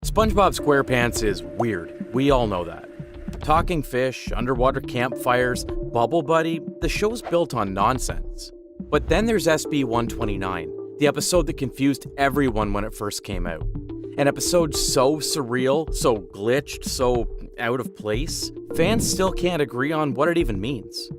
SpongeBob SquarePants is weird. We all know that. Talking fish, underwater campfires, Bubble Buddy, the show's built on nonsense. But then there's SB-129, the episode that confused everyone when it first came out. An episode so surreal, so glitched, so out of place, fans still can't agree on what it even means.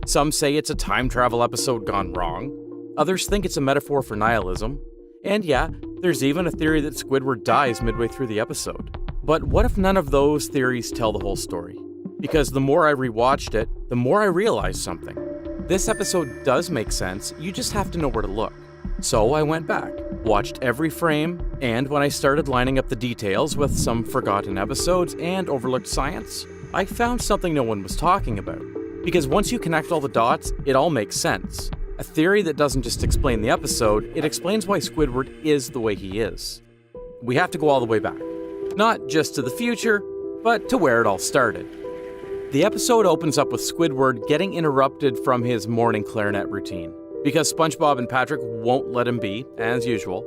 Some say it's a time travel episode gone wrong. Others think it's a metaphor for nihilism. And yeah, there's even a theory that Squidward dies midway through the episode. But what if none of those theories tell the whole story? Because the more I rewatched it, the more I realized something. This episode does make sense, you just have to know where to look. So I went back, watched every frame, and when I started lining up the details with some forgotten episodes and overlooked science, I found something no one was talking about. Because once you connect all the dots, it all makes sense. A theory that doesn't just explain the episode, it explains why Squidward is the way he is. We have to go all the way back. Not just to the future, but to where it all started. The episode opens up with Squidward getting interrupted from his morning clarinet routine, because SpongeBob and Patrick won't let him be, as usual.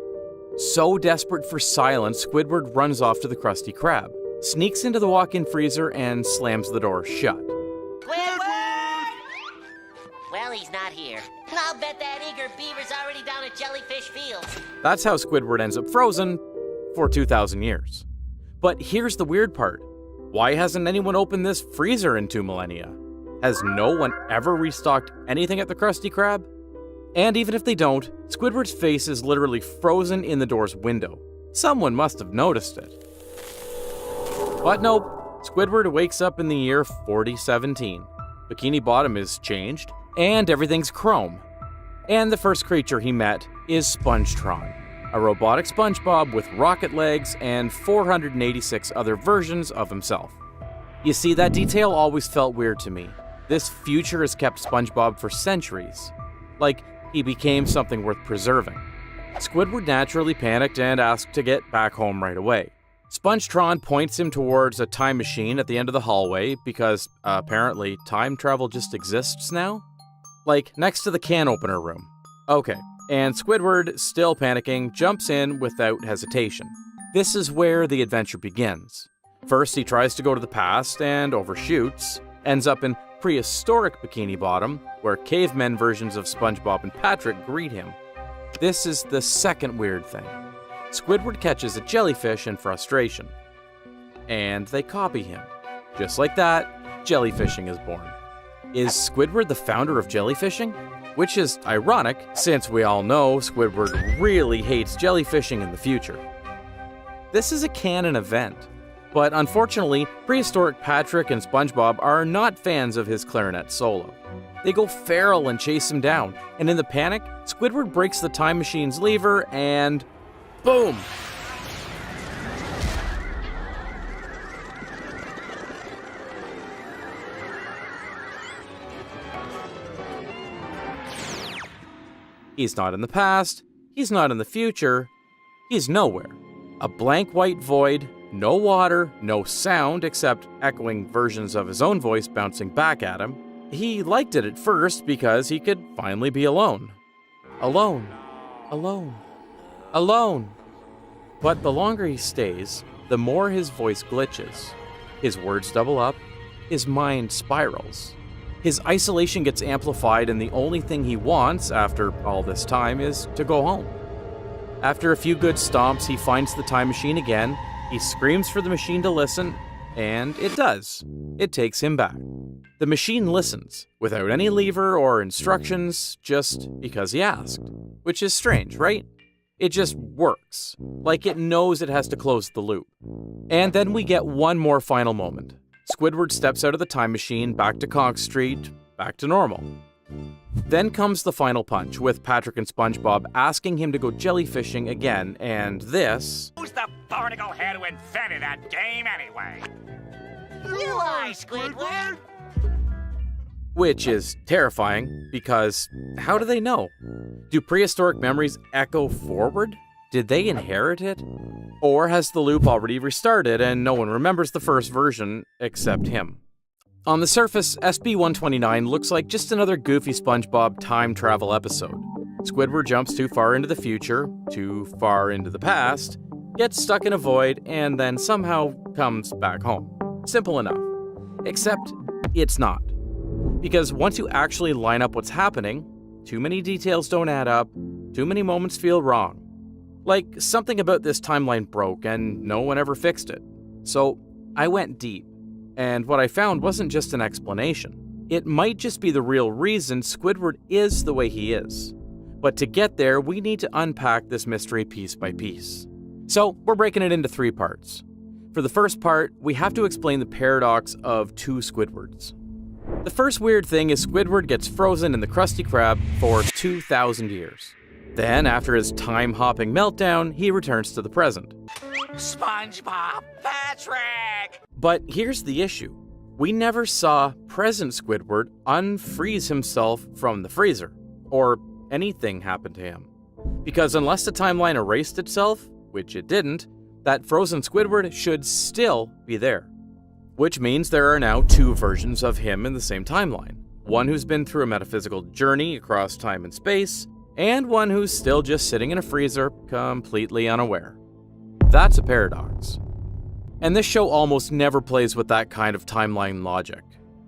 So desperate for silence, Squidward runs off to the Krusty Krab, sneaks into the walk-in freezer, and slams the door shut. Squidward! Well, he's not here. I'll bet that eager beaver's already down at Jellyfish Field. That's how Squidward ends up frozen for 2,000 years. But here's the weird part. Why hasn't anyone opened this freezer in 2 millennia? Has no one ever restocked anything at the Krusty Krab? And even if they don't, Squidward's face is literally frozen in the door's window. Someone must have noticed it. But nope, Squidward wakes up in the year 4017. Bikini Bottom is changed, and everything's chrome. And the first creature he met is Spongetron, a robotic SpongeBob with rocket legs and 486 other versions of himself. You see, that detail always felt weird to me. This future has kept SpongeBob for centuries. Like, he became something worth preserving. Squidward naturally panicked and asked to get back home right away. Spongetron points him towards a time machine at the end of the hallway because, apparently, time travel just exists now? Like, next to the can opener room. Okay, and Squidward, still panicking, jumps in without hesitation. This is where the adventure begins. First, he tries to go to the past and overshoots, ends up in prehistoric Bikini Bottom, where cavemen versions of SpongeBob and Patrick greet him. This is the second weird thing. Squidward catches a jellyfish in frustration, and they copy him. Just like that, jellyfishing is born. Is Squidward the founder of jellyfishing? Which is ironic, since we all know Squidward really hates jellyfishing in the future. This is a canon event, but unfortunately, prehistoric Patrick and SpongeBob are not fans of his clarinet solo. They go feral and chase him down, and in the panic, Squidward breaks the time machine's lever and... boom! He's not in the past, he's not in the future, he's nowhere. A blank white void, no water, no sound except echoing versions of his own voice bouncing back at him. He liked it at first because he could finally be alone. Alone. Alone. Alone. But the longer he stays, the more his voice glitches. His words double up, his mind spirals. His isolation gets amplified, and the only thing he wants, after all this time, is to go home. After a few good stomps, he finds the time machine again, he screams for the machine to listen, and it does. It takes him back. The machine listens, without any lever or instructions, just because he asked. Which is strange, right? It just works, like it knows it has to close the loop. And then we get one more final moment. Squidward steps out of the time machine, back to Conch Street, back to normal. Then comes the final punch, with Patrick and SpongeBob asking him to go jellyfishing again, and this... Who's the barnacle head who invented that game anyway? You are, Squidward! Which is terrifying, because how do they know? Do prehistoric memories echo forward? Did they inherit it? Or has the loop already restarted and no one remembers the first version except him? On the surface, SB-129 looks like just another goofy SpongeBob time travel episode. Squidward jumps too far into the future, too far into the past, gets stuck in a void, and then somehow comes back home. Simple enough. Except it's not. Because once you actually line up what's happening, too many details don't add up, too many moments feel wrong. Like something about this timeline broke and no one ever fixed it. So I went deep, and what I found wasn't just an explanation. It might just be the real reason Squidward is the way he is. But to get there, we need to unpack this mystery piece by piece. So we're breaking it into 3 parts. For the first part, we have to explain the paradox of 2 Squidwards. The first weird thing is Squidward gets frozen in the Krusty Krab for 2,000 years. Then, after his time-hopping meltdown, he returns to the present. SpongeBob, Patrick! But here's the issue. We never saw present Squidward unfreeze himself from the freezer, or anything happen to him. Because unless the timeline erased itself, which it didn't, that frozen Squidward should still be there. Which means there are now 2 versions of him in the same timeline. One who's been through a metaphysical journey across time and space, and one who's still just sitting in a freezer, completely unaware. That's a paradox. And this show almost never plays with that kind of timeline logic,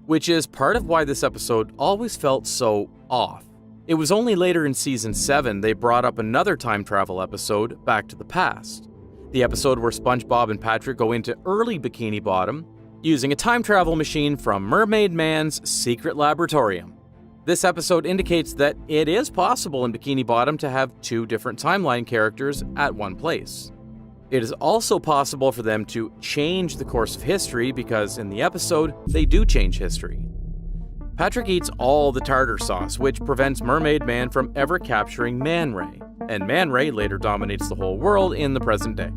which is part of why this episode always felt so off. It was only later in Season 7 they brought up another time travel episode, Back to the Past. The episode where SpongeBob and Patrick go into early Bikini Bottom, using a time travel machine from Mermaid Man's secret laboratorium. This episode indicates that it is possible in Bikini Bottom to have 2 different timeline characters at one place. It is also possible for them to change the course of history because in the episode, they do change history. Patrick eats all the tartar sauce, which prevents Mermaid Man from ever capturing Man Ray, and Man Ray later dominates the whole world in the present day.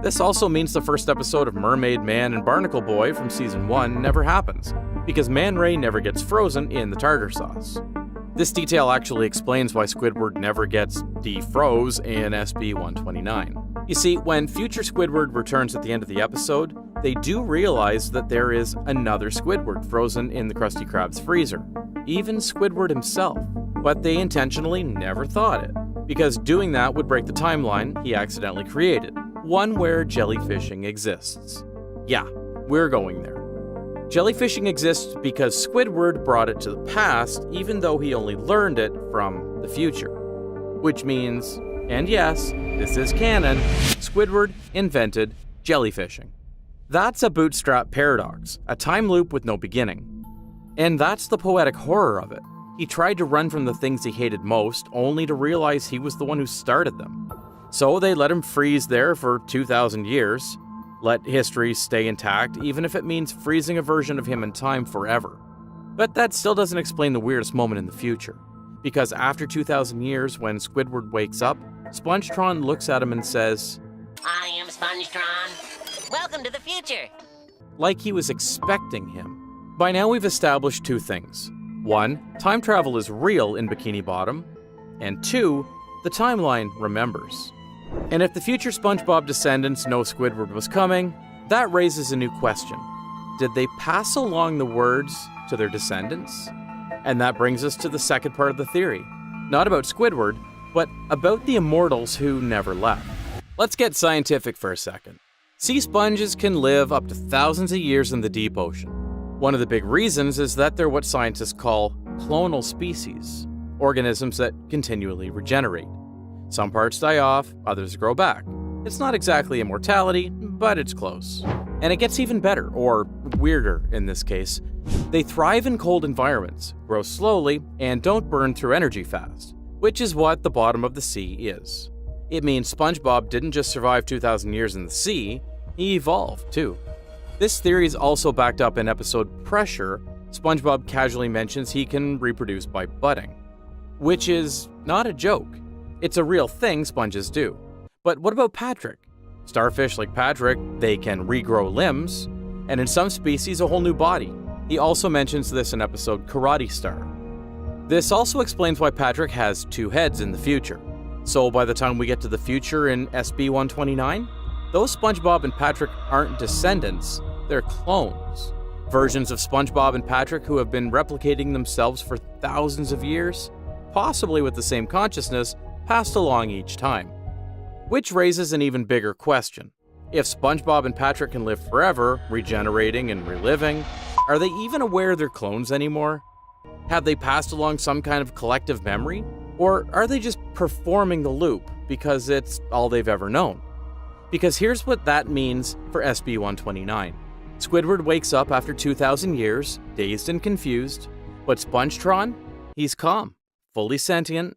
This also means the first episode of Mermaid Man and Barnacle Boy from Season 1 never happens, because Man Ray never gets frozen in the tartar sauce. This detail actually explains why Squidward never gets defroze in SB-129. You see, when future Squidward returns at the end of the episode, they do realize that there is another Squidward frozen in the Krusty Krab's freezer, even Squidward himself, but they intentionally never thought it, because doing that would break the timeline he accidentally created, one where jellyfishing exists. Yeah, we're going there. Jellyfishing exists because Squidward brought it to the past even though he only learned it from the future. Which means, and yes, this is canon, Squidward invented jellyfishing. That's a bootstrap paradox, a time loop with no beginning. And that's the poetic horror of it. He tried to run from the things he hated most, only to realize he was the one who started them. So they let him freeze there for 2,000 years, let history stay intact, even if it means freezing a version of him in time forever. But that still doesn't explain the weirdest moment in the future. Because after 2,000 years, when Squidward wakes up, Spongetron looks at him and says, I am Spongetron. Welcome to the future. Like he was expecting him. By now we've established 2 things. 1, time travel is real in Bikini Bottom. And 2, the timeline remembers. And if the future SpongeBob descendants know Squidward was coming, that raises a new question. Did they pass along the words to their descendants? And that brings us to the second part of the theory. Not about Squidward, but about the immortals who never left. Let's get scientific for a second. Sea sponges can live up to thousands of years in the deep ocean. One of the big reasons is that they're what scientists call clonal species, organisms that continually regenerate. Some parts die off, others grow back. It's not exactly immortality, but it's close. And it gets even better, or weirder in this case. They thrive in cold environments, grow slowly, and don't burn through energy fast, which is what the bottom of the sea is. It means SpongeBob didn't just survive 2,000 years in the sea, he evolved too. This theory is also backed up in episode Pressure. SpongeBob casually mentions he can reproduce by budding, which is not a joke. It's a real thing sponges do. But what about Patrick? Starfish like Patrick, they can regrow limbs, and in some species a whole new body. He also mentions this in episode Karate Star. This also explains why Patrick has 2 heads in the future. So by the time we get to the future in SB-129, those SpongeBob and Patrick aren't descendants, they're clones. Versions of SpongeBob and Patrick who have been replicating themselves for thousands of years, possibly with the same consciousness, passed along each time. Which raises an even bigger question. If SpongeBob and Patrick can live forever, regenerating and reliving, are they even aware they're clones anymore? Have they passed along some kind of collective memory? Or are they just performing the loop because it's all they've ever known? Because here's what that means for SB-129. Squidward wakes up after 2,000 years, dazed and confused, but Spongetron? He's calm, fully sentient,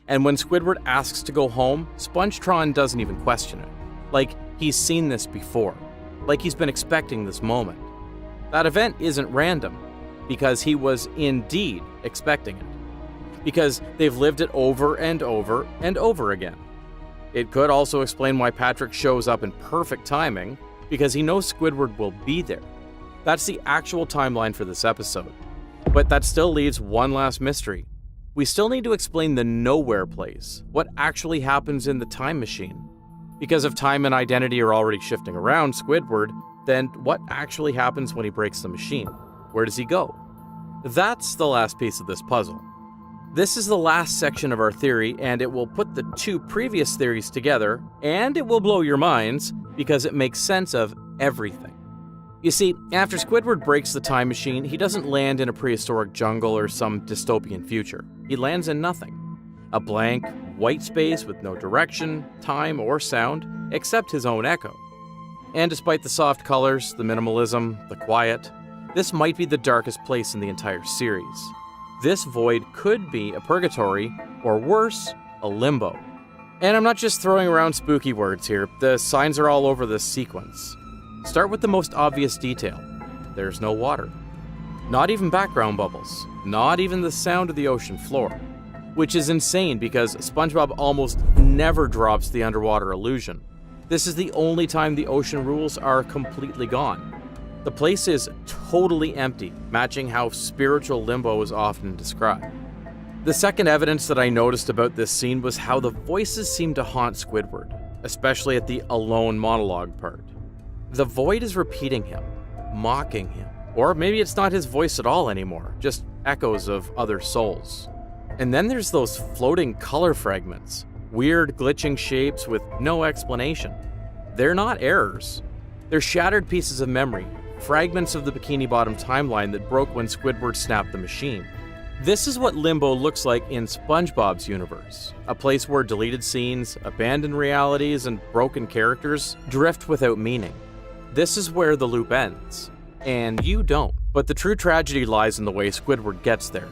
and when Squidward asks to go home, Spongetron doesn't even question it. Like he's seen this before, like he's been expecting this moment. That event isn't random, because he was indeed expecting it. Because they've lived it over and over and over again. It could also explain why Patrick shows up in perfect timing, because he knows Squidward will be there. That's the actual timeline for this episode. But that still leaves one last mystery. We still need to explain the nowhere place, what actually happens in the time machine. Because if time and identity are already shifting around Squidward, then what actually happens when he breaks the machine? Where does he go? That's the last piece of this puzzle. This is the last section of our theory, and it will put the two previous theories together, and it will blow your minds because it makes sense of everything. You see, after Squidward breaks the time machine, he doesn't land in a prehistoric jungle or some dystopian future. He lands in nothing. A blank, white space with no direction, time, or sound, except his own echo. And despite the soft colors, the minimalism, the quiet, this might be the darkest place in the entire series. This void could be a purgatory, or worse, a limbo. And I'm not just throwing around spooky words here, the signs are all over this sequence. Start with the most obvious detail. There's no water. Not even background bubbles. Not even the sound of the ocean floor. Which is insane because SpongeBob almost never drops the underwater illusion. This is the only time the ocean rules are completely gone. The place is totally empty, matching how spiritual limbo is often described. The second evidence that I noticed about this scene was how the voices seem to haunt Squidward, especially at the alone monologue part. The void is repeating him, mocking him, or maybe it's not his voice at all anymore, just echoes of other souls. And then there's those floating color fragments, weird glitching shapes with no explanation. They're not errors. They're shattered pieces of memory, fragments of the Bikini Bottom timeline that broke when Squidward snapped the machine. This is what Limbo looks like in SpongeBob's universe, a place where deleted scenes, abandoned realities, and broken characters drift without meaning. This is where the loop ends, and you don't. But the true tragedy lies in the way Squidward gets there.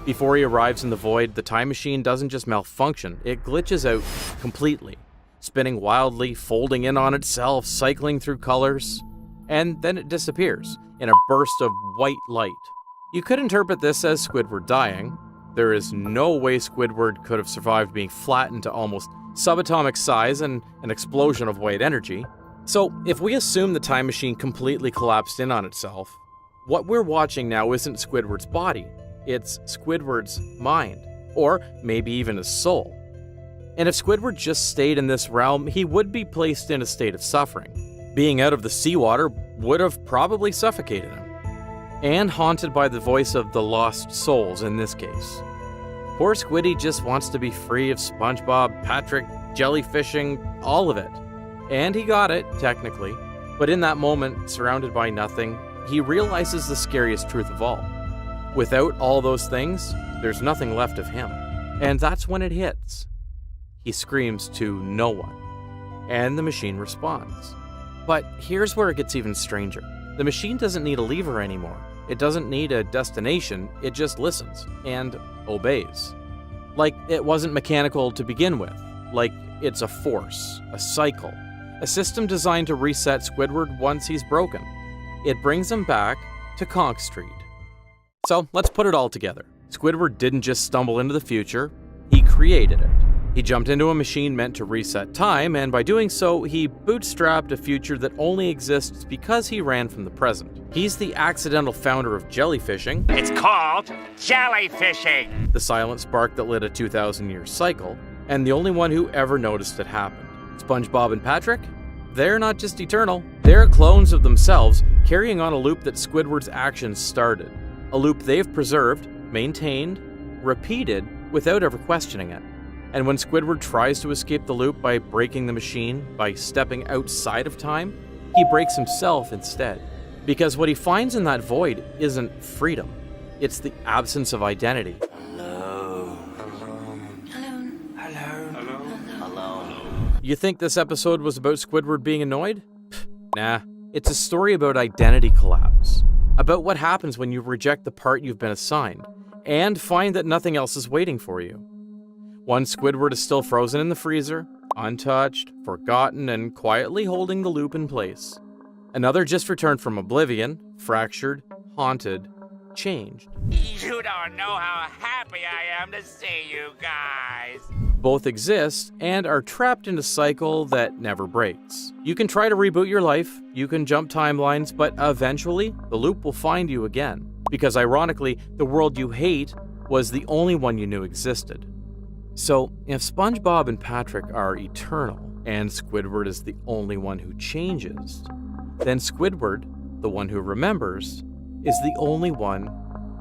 Before he arrives in the void, the time machine doesn't just malfunction, it glitches out completely, spinning wildly, folding in on itself, cycling through colors, and then it disappears in a burst of white light. You could interpret this as Squidward dying. There is no way Squidward could have survived being flattened to almost subatomic size and an explosion of white energy. So, if we assume the time machine completely collapsed in on itself, what we're watching now isn't Squidward's body, it's Squidward's mind, or maybe even his soul. And if Squidward just stayed in this realm, he would be placed in a state of suffering. Being out of the seawater would have probably suffocated him. And haunted by the voice of the lost souls in this case. Poor Squiddy just wants to be free of SpongeBob, Patrick, jellyfishing, all of it. And he got it, technically. But in that moment, surrounded by nothing, he realizes the scariest truth of all. Without all those things, there's nothing left of him. And that's when it hits. He screams to no one. And the machine responds. But here's where it gets even stranger. The machine doesn't need a lever anymore. It doesn't need a destination, it just listens and obeys. Like it wasn't mechanical to begin with. Like it's a force, a cycle, a system designed to reset Squidward once he's broken. It brings him back to Conch Street. So let's put it all together. Squidward didn't just stumble into the future, he created it. He jumped into a machine meant to reset time, and by doing so, he bootstrapped a future that only exists because he ran from the present. He's the accidental founder of jellyfishing. It's called jellyfishing. The silent spark that lit a 2,000-year cycle, and the only one who ever noticed it happened. SpongeBob and Patrick? They're not just eternal. They're clones of themselves, carrying on a loop that Squidward's actions started. A loop they've preserved, maintained, repeated, without ever questioning it. And when Squidward tries to escape the loop by breaking the machine, by stepping outside of time, he breaks himself instead. Because what he finds in that void isn't freedom, it's the absence of identity. You think this episode was about Squidward being annoyed? Nah, it's a story about identity collapse. About what happens when you reject the part you've been assigned, and find that nothing else is waiting for you. One Squidward is still frozen in the freezer, untouched, forgotten, and quietly holding the loop in place. Another just returned from oblivion, fractured, haunted, changed. You don't know how happy I am to see you guys. Both exist and are trapped in a cycle that never breaks. You can try to reboot your life, you can jump timelines, but eventually the loop will find you again. Because ironically, the world you hate was the only one you knew existed. So, if SpongeBob and Patrick are eternal, and Squidward is the only one who changes, then Squidward, the one who remembers, is the only one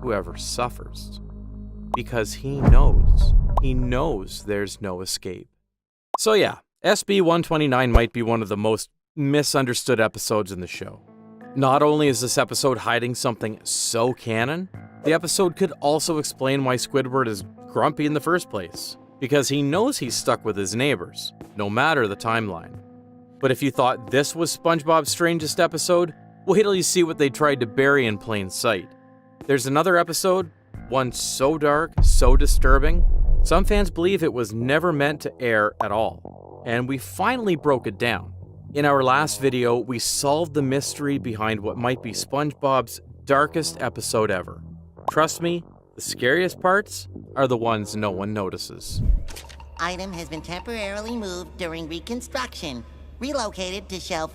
who ever suffers. Because he knows there's no escape. So yeah, SB-129 might be one of the most misunderstood episodes in the show. Not only is this episode hiding something so canon, the episode could also explain why Squidward is grumpy in the first place. Because he knows he's stuck with his neighbors, no matter the timeline. But if you thought this was SpongeBob's strangest episode, wait till you see what they tried to bury in plain sight. There's another episode, one so dark, so disturbing, some fans believe it was never meant to air at all. And we finally broke it down. In our last video, we solved the mystery behind what might be SpongeBob's darkest episode ever. Trust me, the scariest parts are the ones no one notices. Item has been temporarily moved during reconstruction. Relocated to shelf